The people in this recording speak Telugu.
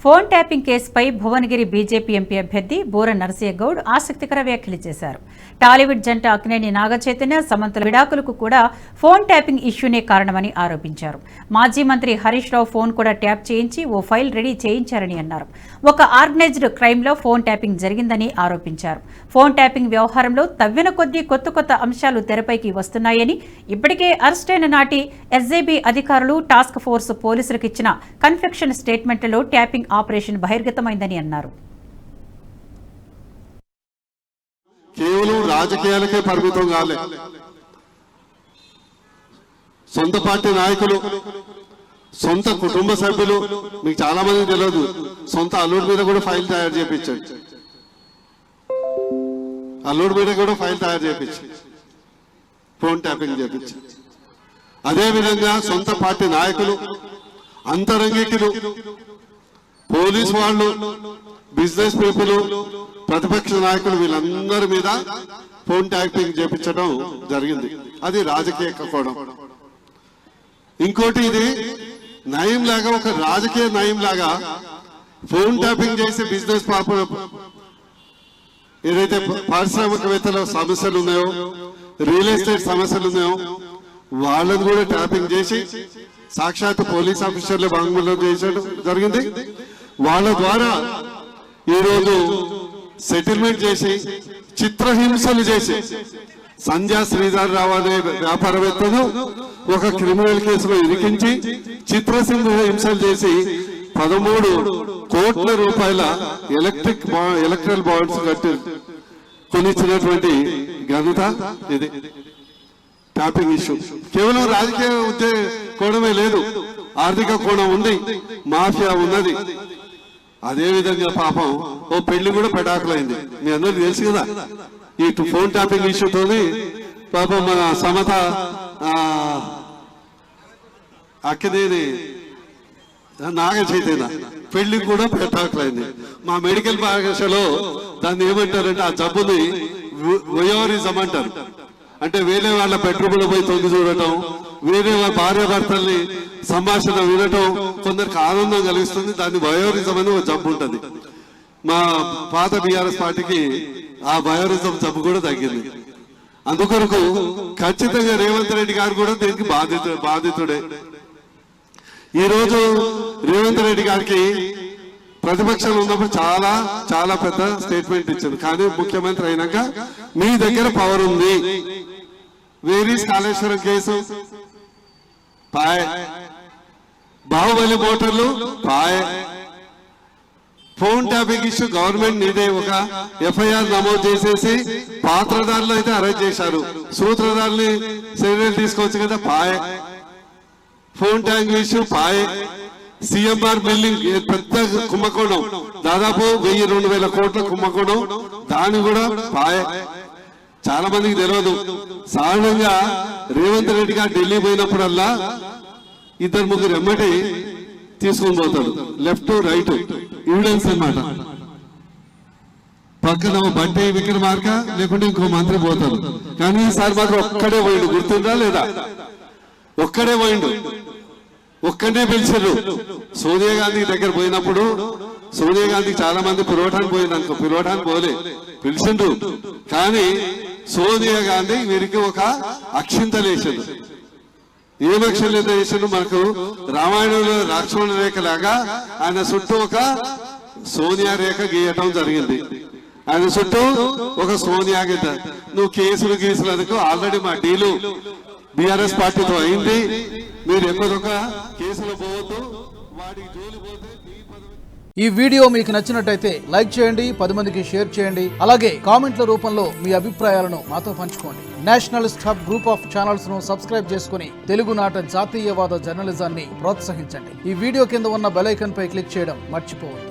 ఫోన్ ట్యాపింగ్ కేసుపై భువనగిరి బీజేపీ ఎంపీ అభ్యర్థి బూర నరసింహ గౌడ్ ఆసక్తికర వ్యాఖ్యలు చేశారు. టాలీవుడ్ జంట అక్కినేని నాగచైతన్య సమంతల విడాకులకు కూడా ఫోన్ ట్యాపింగ్ ఇష్యూనే కారణమని ఆరోపించారు. మాజీ మంత్రి హరీష్ రావు ఫోన్ కూడా ట్యాప్ చేయించి ఓ ఫైల్ రెడీ చేయించారని అన్నారు. ఒక ఆర్గనైజ్డ్ క్రైమ్లో ఫోన్ ట్యాపింగ్ జరిగిందని ఆరోపించారు. ఫోన్ ట్యాపింగ్ వ్యవహారంలో తవ్విన కొద్దీ కొత్త అంశాలు తెరపైకి వస్తున్నాయని, ఇప్పటికే అరెస్టైన నాటి ఎస్జేబీ అధికారులు టాస్క్ ఫోర్స్ పోలీసులకు ఇచ్చిన కన్ఫెక్షన్ స్టేట్మెంట్లలో ట్యాపింగ్ ఆపరేషన్ బహిర్గతమైందని అన్నారు. కేవలం రాజకీయాలకే పరిమితం కాలే, సొంత పార్టీ నాయకులు, సొంత కుటుంబ సభ్యులు, మీకు చాలా మంది తెలియదు, సొంత అల్లుడి మీద కూడా ఫైల్ తయారు చేయించాడు. అల్లుడి మీద కూడా ఫైల్ తయారు చేయించి ఫోన్ ట్యాపింగ్ చేయించి, అదేవిధంగా సొంత పార్టీ నాయకులు, అంతరంగికులు, పోలీసు వాళ్ళు, బిజినెస్ పీపుల్, ప్రతిపక్ష నాయకులు, వీళ్ళందరి మీద ఫోన్ ట్యాపింగ్ చేయించడం జరిగింది. అది రాజకీయ కోణం. ఇంకోటి, ఇది నయం లాగా, ఒక రాజకీయ నయం లాగా ఫోన్ ట్యాపింగ్ చేసి బిజినెస్ ఏదైతే పారిశ్రామికవేత్తల సమస్యలు ఉన్నాయో, రియల్ ఎస్టేట్ సమస్యలు ఉన్నాయో, వాళ్ళని కూడా ట్యాపింగ్ చేసి సాక్షాత్ పోలీస్ ఆఫీసర్లే వాంగ్మూలం చేయడం జరిగింది. వాళ్ళ ద్వారా ఈరోజు సెటిల్మెంట్ చేసి, చిత్రహింసలు చేసి, సంధ్యా శ్రీధర్ రావు అనే వ్యాపారవేత్తను ఒక క్రిమినల్ కేసులో ఇరికించి చిత్రహింసలు చేసి 13 కోట్ల రూపాయల ఎలక్ట్రల్ బాండ్స్ కొనిచ్చినటువంటి ఘనత ఇది. ట్యాపింగ్ ఇష్యూ కేవలం రాజకీయ కోణమే లేదు, ఆర్థిక కోణం ఉంది, మాఫియా ఉన్నది. అదే విధంగా పాపం ఓ పెళ్లి కూడా పెటాకులైంది. మీ అందరికీ తెలుసు కదా, ఈ ఫోన్ ట్యాపింగ్ ఇష్యూతోని పాపం మన సమత అక్కినేని నాగచైతన్య పెళ్లి కూడా పెటాకులైంది. మా మెడికల్ భాషలో దాన్ని ఏమంటారంటే, ఆ జబ్బుని వయోరిజం అంటారు. అంటే వేరే వాళ్ళ బెడ్రూమ్లో పోయి తొంగి చూడటం, వేరే వాళ్ళ భార్య భర్తల్ని సంభాషణ వినటం కొందరికి ఆనందం కలిగిస్తుంది. దాన్ని వయోరిజం అని ఒక జబ్బు ఉంటుంది. మా పాత బీఆర్ఎస్ పార్టీకి ఆ వయోరిజం జబ్బు కూడా తగ్గింది. అందుకొరకు ఖచ్చితంగా రేవంత్ రెడ్డి గారు కూడా దీనికి బాధితుడే. ఈరోజు రేవంత్ రెడ్డి గారికి ప్రతిపక్షంలో ఉన్నప్పుడు చాలా చాలా పెద్ద స్టేట్మెంట్ ఇచ్చారు. కానీ ముఖ్యమంత్రి అయినాక మీ దగ్గర పవర్ ఉంది, వేరీస్ కాళేశ్వరం కేసు పాయ్, బాహుబలి మోటార్లు పాయ్, ఫోన్ ట్యాపింగ్ ఇష్యూ గవర్నమెంట్ నీదే ఒక ఎఫ్ఐఆర్ నమోదు చేసేసి పాత్రదారులు అయితే అరెస్ట్ చేశారు, సూత్రధారుల్ని చర్యలు తీసుకోవచ్చు కదా పాయ్, ఫోన్ ట్యాపింగ్ ఇష్యూ పాయ్, సిఎంఆర్ బిల్డింగ్ పెద్ద కుంభకోణం, దాదాపు 1000-2000 కోట్ల కుంభకోణం, దాన్ని కూడా పాయ్. చాలా మందికి తెలియదు, సాధారణంగా రేవంత్ రెడ్డి గారు ఢిల్లీ పోయినప్పుడల్లా 2-3 ఎమ్మటి తీసుకొని పోతాడు, లెఫ్ట్ రైట్ ఎవిడెన్స్ అన్నమాట. పక్కన బట్టి విక్రమార్క లేకుంటే ఇంకో మంత్రి పోతాడు. కానీ ఈసారి మాత్రం ఒక్కడే పోయిండు, గుర్తుందా లేదా? ఒక్కడే పోయిండు, ఒక్కడే పిలిచారు. సోనియా గాంధీ దగ్గర పోయినప్పుడు సోనియా గాంధీ చాలా మంది పిలవటానికి పోయిందనుకో, పిలవటానికి పోలే, పిలిచిండ్రు. కానీ సోనియా గాంధీ వీరికి ఒక అక్షింతలు వేసాడు. ఏం అక్షింతలు వేసాడు? మనకు రామాయణంలో లక్ష్మణ రేఖ లాగా ఆయన చుట్టూ ఒక సోనియా రేఖ గీయటం జరిగింది. ఆయన చుట్టూ ఒక సోనియా గీత. నువ్వు కేసులు గీసులకు ఆల్రెడీ మా డీలు బీఆర్ఎస్ పార్టీతో అయింది, మీరు ఎక్కడొక కేసులో పోవద్దు, వాడికి జోలి పోతే. ఈ వీడియో మీకు నచ్చినట్టయితే లైక్ చేయండి, 10 మందికి షేర్ చేయండి. అలాగే కామెంట్ల రూపంలో మీ అభిప్రాయాలను మాతో పంచుకోండి. Nationalist hub group of channels ను సబ్స్క్రైబ్ చేసుకుని తెలుగునాట జాతీయవాద జర్నలిజాన్ని ప్రోత్సహించండి. ఈ వీడియో కింద ఉన్న బెల్ ఐకాన్ పై క్లిక్ చేయడం మర్చిపోవద్దు.